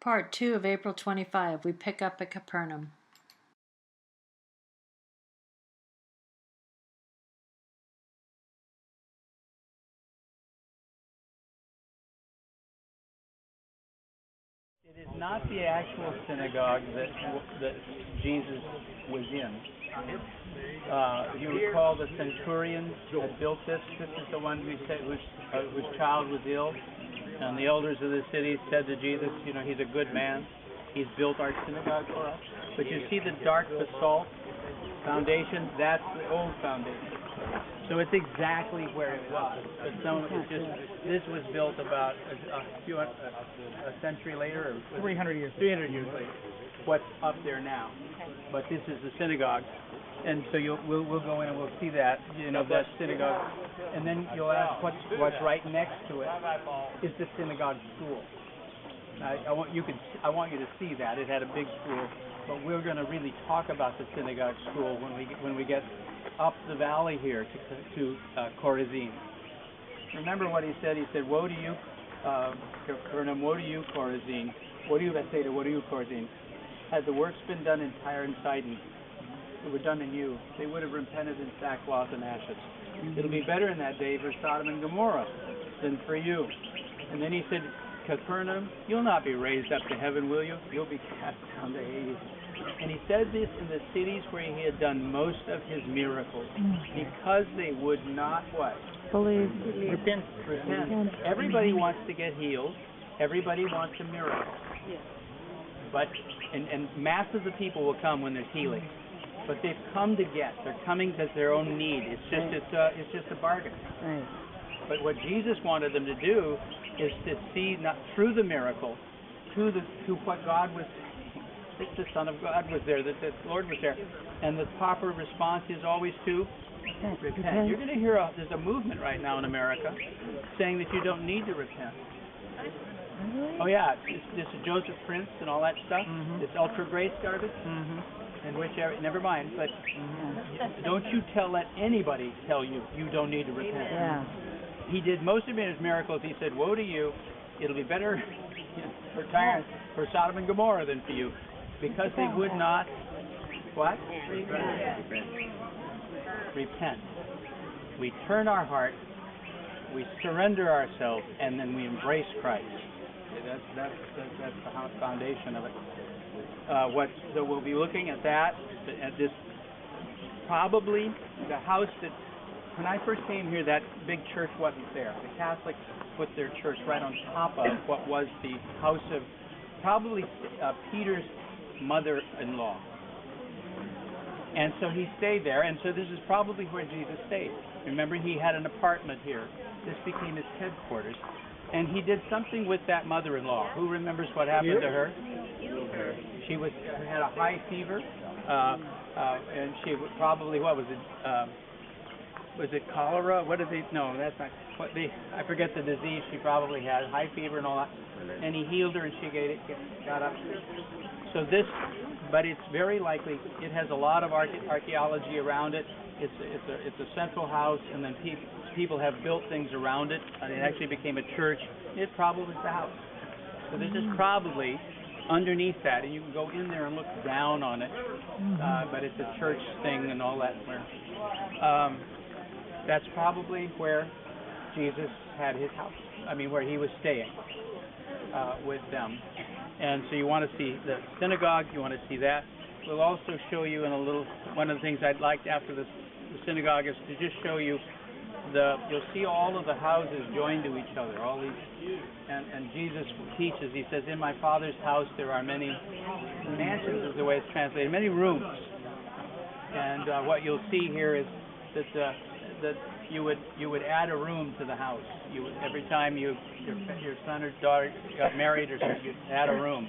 Part 2 of April 25. We pick up at Capernaum. It is not the actual synagogue that Jesus was in. You recall the centurion had built this. This is the one who said whose child was ill, and the elders of the city said to Jesus, "You know, he's a good man. He's built our synagogue for us." But you see the dark basalt foundation? That's the old foundation. So it's exactly where it was. This was built about a century later, or 300 years. 300 years later. What's up there now? But this is the synagogue, and so we'll go in and we'll see that, that synagogue, and then you'll ask what's right next to it is the synagogue school. I want you to see that it had a big school, but we're going to really talk about the synagogue school when we get up the valley here to Korizim. Remember what he said? He said, "Woe to you, Capernaum! Woe to you, Korizim! Woe to you, Bethsaida! Woe to you, Korizim! Had the works been done in Tyre and Sidon, it were done in you, they would have repented in sackcloth and ashes. It'll be better in that day for Sodom and Gomorrah than for you." And then he said, "Capernaum, you'll not be raised up to heaven, will you? You'll be cast down to Hades." And he said this in the cities where he had done most of his miracles, because they would not what? Believe. Repent. Everybody wants to get healed. Everybody wants a miracle. But and masses of people will come when there's healing. But they've come to get. They're coming to their own need. It's just a bargain. Right. But what Jesus wanted them to do is to see, not through the miracle, to what God was. The Son of God was there, that the Lord was there, and the proper response is always to repent. You're going to hear there's a movement right now in America saying that you don't need to repent. Oh yeah, this is Joseph Prince and all that stuff. This ultra grace garbage, and whichever. Never mind. But don't you let anybody tell you don't need to repent. Yeah. He did most of his miracles. He said, "Woe to you! It'll be better for Tyre, for Sodom and Gomorrah than for you." Because they would not, what? Repent. We turn our heart, we surrender ourselves, and then we embrace Christ. That's the foundation of it. So we'll be looking at that, at this, probably the house that, when I first came here, that big church wasn't there. The Catholics put their church right on top of what was the house of, probably Peter's mother-in-law, and so he stayed there, and so this is probably where Jesus stayed. Remember, he had an apartment here. This became his headquarters, and he did something with that mother-in-law. Who remembers what happened to her? She had a high fever, and she would probably, what was it? Was it cholera? What is it? No, that's not. I forget the disease she probably had. High fever and all that. And he healed her, and she got up. So but it's very likely it has a lot of archaeology around it. It's a central house, and then people have built things around it. And it actually became a church. It probably is the house. So this is probably underneath that, and you can go in there and look down on it. But it's a church thing and all that. That's probably where Jesus had his house. I mean, where he was staying with them. And so you want to see the synagogue, you want to see that. We'll also show you in a little, one of the things I'd like after the synagogue is to just show you you'll see all of the houses joined to each other, all these, and Jesus teaches, he says, "In my Father's house there are many mansions," is the way it's translated, many rooms. And what you'll see here is that you would add a room to the house. Every time your son or daughter got married or something, you'd add a room,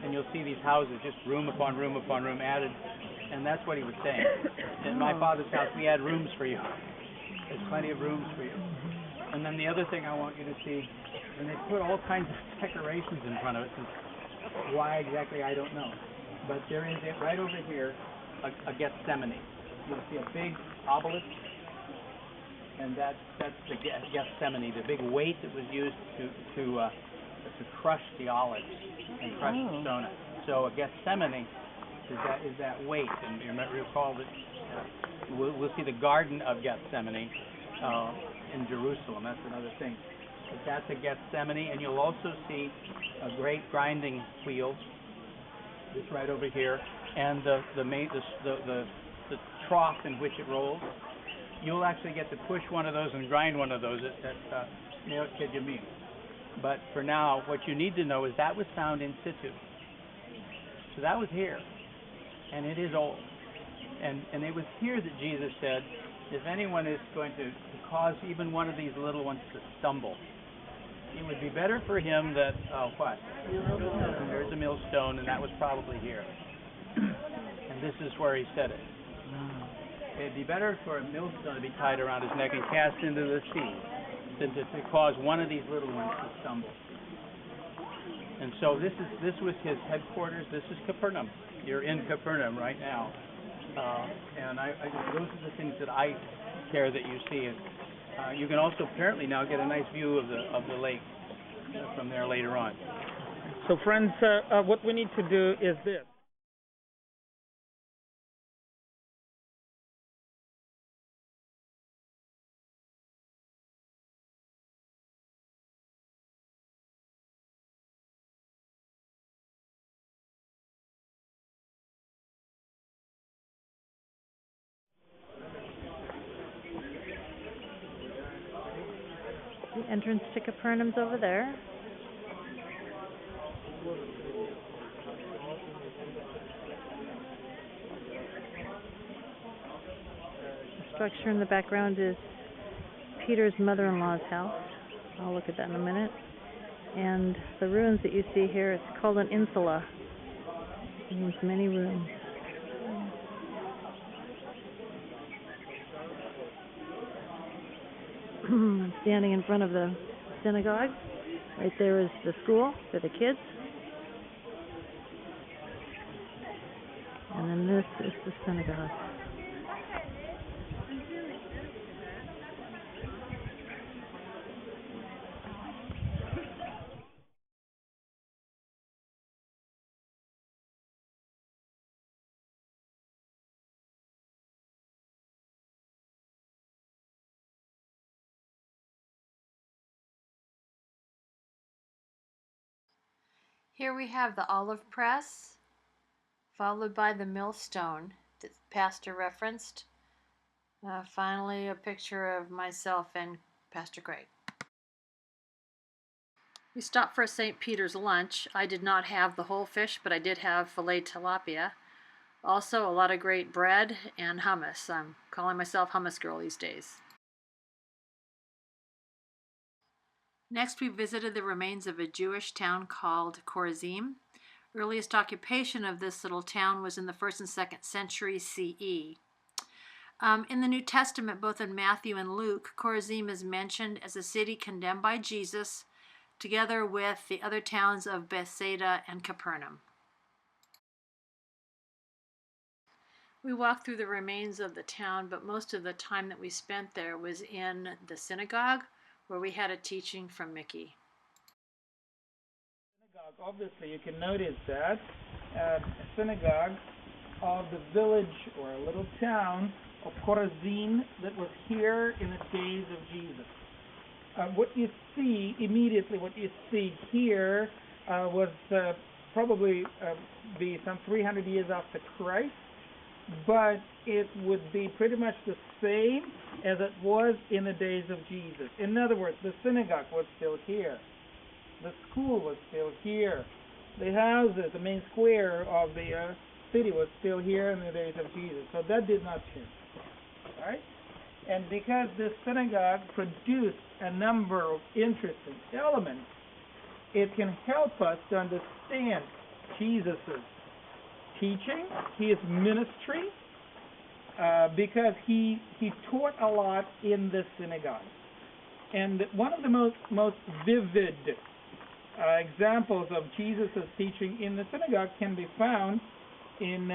and you'll see these houses, just room upon room upon room added, and that's what he was saying. In my Father's house, we add rooms for you. There's plenty of rooms for you. And then the other thing I want you to see, and they put all kinds of decorations in front of it. Why exactly, I don't know, but there is right over here a Gethsemane. You'll see a big obelisk. And that's the Gethsemane, the big weight that was used to crush the olives and crush the stone. So Gethsemane is that weight, and you recall that we'll see the Garden of Gethsemane in Jerusalem. That's another thing. But that's a Gethsemane, and you'll also see a great grinding wheel. It's right over here, and the trough in which it rolls. You'll actually get to push one of those and grind one of those at Meot Kedemim. But for now, what you need to know is that was found in situ. So that was here, and it is old. And it was here that Jesus said, if anyone is going to cause even one of these little ones to stumble, it would be better for him that, there's a millstone, and that was probably here. And this is where he said it. It'd be better for a millstone to be tied around his neck and cast into the sea than to cause one of these little ones to stumble. And so this was his headquarters. This is Capernaum. You're in Capernaum right now. And those are the things that I care that you see. And you can also apparently now get a nice view of the lake from there later on. So friends, what we need to do is this. The entrance to Capernaum's over there. The structure in the background is Peter's mother-in-law's house. I'll look at that in a minute. And the ruins that you see here, it's called an insula. It means many rooms. I'm standing in front of the synagogue. Right there is the school for the kids. And then this is the synagogue. Here we have the olive press, followed by the millstone that Pastor referenced. Finally, a picture of myself and Pastor Craig. We stopped for a St. Peter's lunch. I did not have the whole fish, but I did have filet tilapia. Also, a lot of great bread and hummus. I'm calling myself hummus girl these days. Next, we visited the remains of a Jewish town called Korizim. Earliest occupation of this little town was in the 1st and 2nd century CE. In the New Testament, both in Matthew and Luke, Korizim is mentioned as a city condemned by Jesus, together with the other towns of Bethsaida and Capernaum. We walked through the remains of the town, but most of the time that we spent there was in the synagogue, where we had a teaching from Mickey. Synagogue, obviously, you can notice that a synagogue of the village or a little town of Korizim that was here in the days of Jesus. What you see here was probably be some 300 years after Christ, but it would be pretty much the same as it was in the days of Jesus. In other words, the synagogue was still here. The school was still here. The houses, the main square of the city was still here in the days of Jesus. So that did not change. All right? And because this synagogue produced a number of interesting elements, it can help us to understand Jesus' teaching, his ministry, because he taught a lot in the synagogue. And one of the most vivid examples of Jesus' teaching in the synagogue can be found in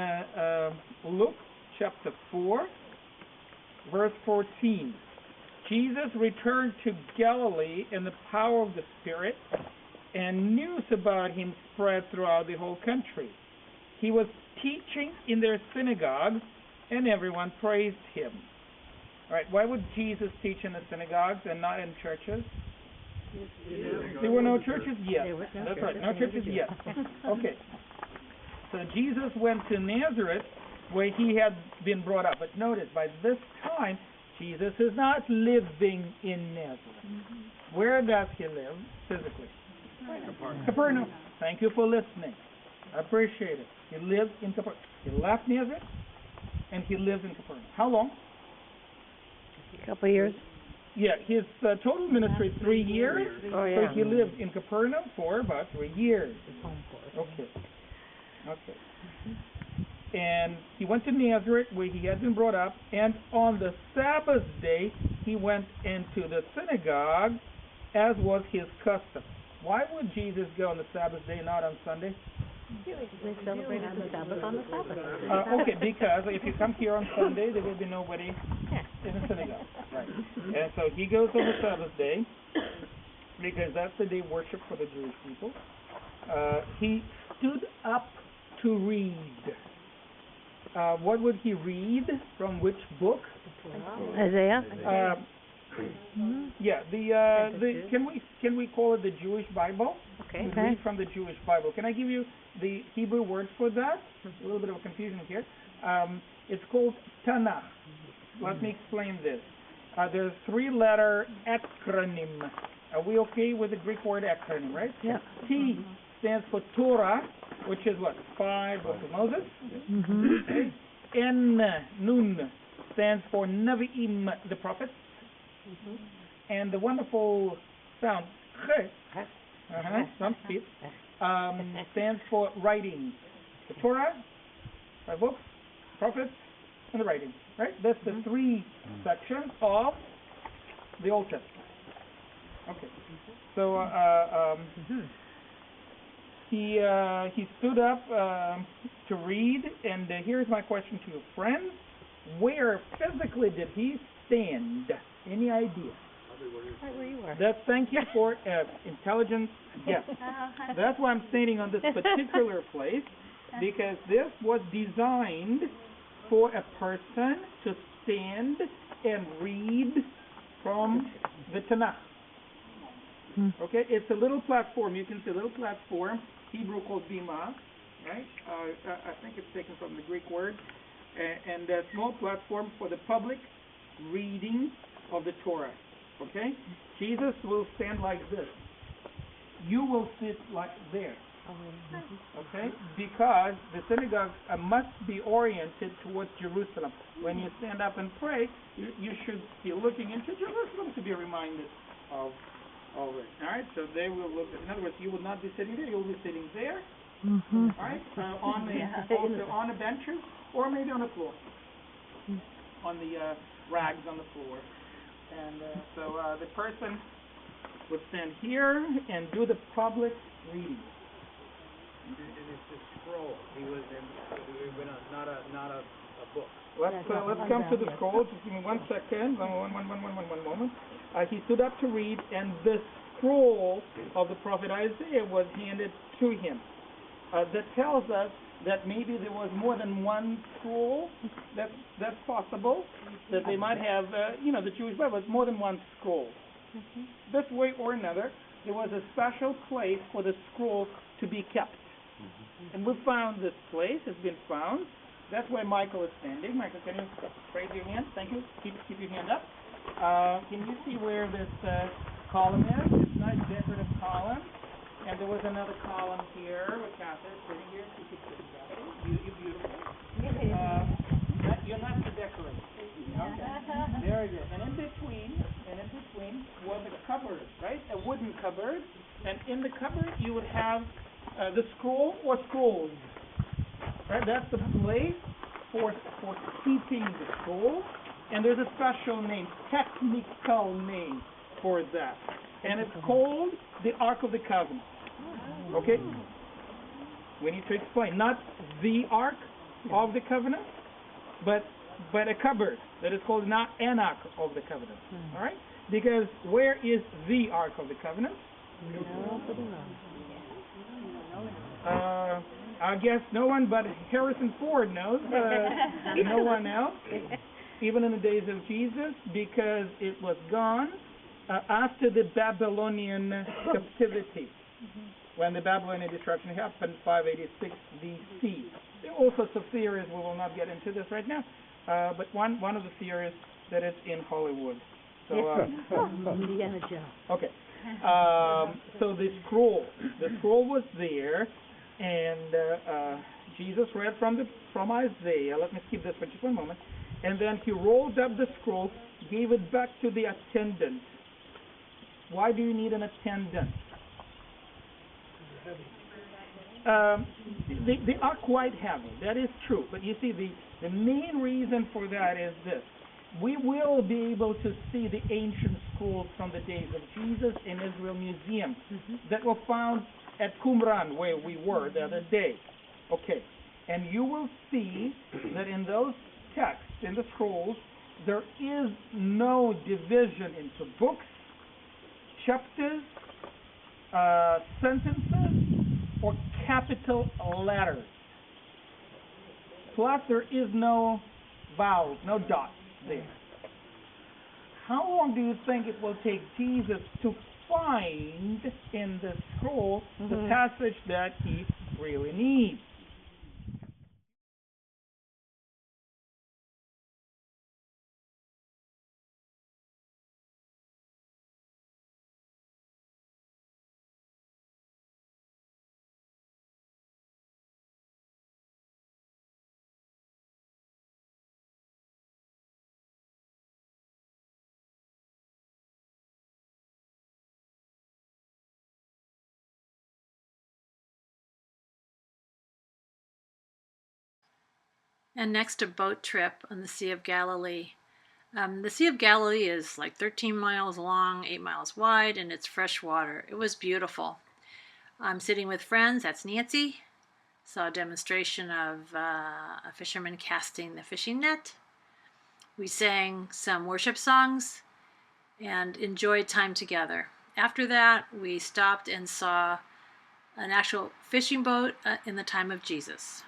Luke chapter 4, verse 14. Jesus returned to Galilee in the power of the Spirit, and news about him spread throughout the whole country. He was teaching in their synagogues, and everyone praised him. All right, why would Jesus teach in the synagogues and not in churches? There were no churches yet. That's right, no churches yet. Okay. So Jesus went to Nazareth, where he had been brought up. But notice, by this time, Jesus is not living in Nazareth. Where does he live physically? Capernaum. Thank you for listening. I appreciate it. He lives in Capernaum. He left Nazareth, and he lives in Capernaum. How long? A couple of years. Yeah, his total ministry is 3 years. Oh, yeah. So he lived in Capernaum for about 3 years. Okay. And he went to Nazareth, where he had been brought up, and on the Sabbath day, he went into the synagogue, as was his custom. Why would Jesus go on the Sabbath day, not on Sunday? They celebrated the Sabbath on the Sabbath. Okay, because if you come here on Sunday, there will be nobody in the synagogue. Right. And so he goes on the Sabbath day, because that's the day worship for the Jewish people. He stood up to read. What would he read? From which book? Isaiah? Yeah, can we call it the Jewish Bible? Okay. We read from the Jewish Bible. Can I give you the Hebrew word for that? A little bit of a confusion here. It's called Tanakh. Let me explain this. There's 3-letter acronym. Are we okay with the Greek word acronym, right? Yeah. T stands for Torah, which is what? 5 books of Moses. Okay. N, Nun, stands for Nevi'im, the prophets. And the wonderful sound, some speed, stands for writing. The Torah, 5 books, prophets, and the writing. Right? That's the 3 sections of the Old Testament. Okay. So he stood up to read, and here's my question to you, friends: where physically did he stand? Any idea? Right where you were. Thank you for intelligence. Yes. That's why I'm standing on this particular place, because this was designed for a person to stand and read from the Tanakh. Okay, it's a little platform. You can see a little platform, Hebrew called bima, right? I think it's taken from the Greek word, and a small platform for the public reading of the Torah. Okay, Jesus will stand like this. You will sit like there. Okay, because the synagogue must be oriented towards Jerusalem. When you stand up and pray, you should be looking into Jerusalem to be reminded of all it. All right, so they will look. In other words, you will not be sitting there; you will be sitting there. All right, on the benches or maybe on the floor, on the rags on the floor, and so the person would stand here and do the public reading. And it's a scroll. He was not a book. Let's come to the scroll. Just give me 1 second. One moment. He stood up to read, and the scroll of the prophet Isaiah was handed to him. That tells us that maybe there was more than one scroll. That's possible. That they might have, the Jewish Bible was more than one scroll. This way or another, there was a special place for the scroll to be kept. And we found this place. It's been found. That's where Michael is standing. Michael, can you raise your hand? Thank you. Keep your hand up. Can you see where this column is? It's a nice decorative column. And there was another column here with Catherine sitting here. She keeps sitting there. You're beautiful. You're not to decorate. Okay. Very good. And in between was a cupboard, right? A wooden cupboard. And in the cupboard you would have the scroll or scrolls. Right? That's the place for keeping the scroll. And there's a special name, technical name for that. And it's called the Ark of the Covenant. Okay? We need to explain. Not the Ark of the Covenant, but a cupboard that is called not an Ark of the Covenant. All right? Because where is the Ark of the Covenant? Nobody knows. I guess no one but Harrison Ford knows. No one else, even in the days of Jesus, because it was gone after the Babylonian captivity. When the Babylonian destruction happened, 586 BC. There are all sorts of theories. We will not get into this right now. But one of the theories that it's in Hollywood. So, Indiana Jones. okay. So the scroll was there, and Jesus read from Isaiah. Let me skip this for just one moment. And then he rolled up the scroll, gave it back to the attendant. Why do you need an attendant? They are quite heavy. That is true. But you see, the main reason for that is this. We will be able to see the ancient scrolls from the days of Jesus in Israel Museum that were found at Qumran, where we were the other day. Okay. And you will see that in those texts, in the scrolls, there is no division into books, chapters, sentences, or capital letters. Plus, there is no vowels, no dots there. How long do you think it will take Jesus to find in the scroll the passage that he really needs? And next, a boat trip on the Sea of Galilee. The Sea of Galilee is like 13 miles long, 8 miles wide, and it's fresh water. It was beautiful. I'm sitting with friends. That's Nancy. Saw a demonstration of a fisherman casting the fishing net. We sang some worship songs and enjoyed time together. After that, we stopped and saw an actual fishing boat in the time of Jesus.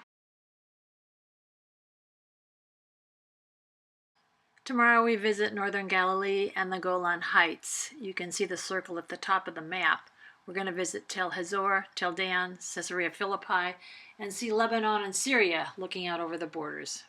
Tomorrow we visit northern Galilee and the Golan Heights. You can see the circle at the top of the map. We're going to visit Tel Hazor, Tel Dan, Caesarea Philippi, and see Lebanon and Syria looking out over the borders.